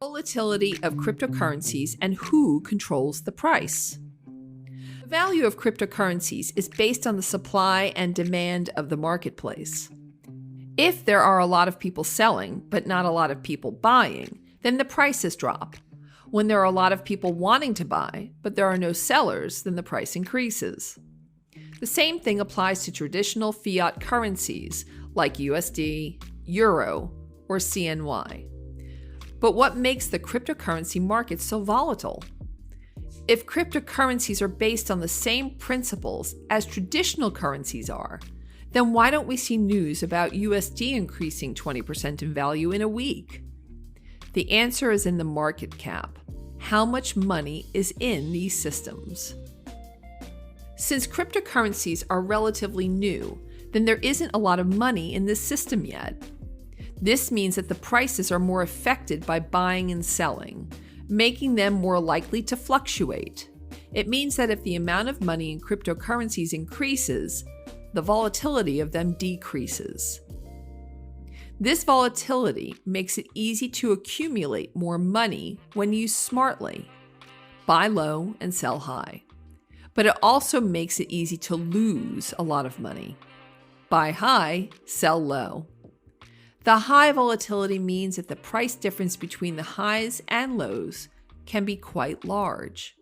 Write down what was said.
Volatility of cryptocurrencies and who controls the price. The value of cryptocurrencies is based on the supply and demand of the marketplace. If there are a lot of people selling, but not a lot of people buying, then the prices drop. When there are a lot of people wanting to buy, but there are no sellers, then the price increases. The same thing applies to traditional fiat currencies like USD, Euro, or CNY. But what makes the cryptocurrency market so volatile? If cryptocurrencies are based on the same principles as traditional currencies are, then why don't we see news about USD increasing 20% in value in a week? The answer is in the market cap. How much money is in these systems? Since cryptocurrencies are relatively new, then there isn't a lot of money in this system yet. This means that the prices are more affected by buying and selling, making them more likely to fluctuate. It means that if the amount of money in cryptocurrencies increases, the volatility of them decreases. This volatility makes it easy to accumulate more money when used smartly. Buy low and sell high. But it also makes it easy to lose a lot of money. Buy high, sell low. The high volatility means that the price difference between the highs and lows can be quite large.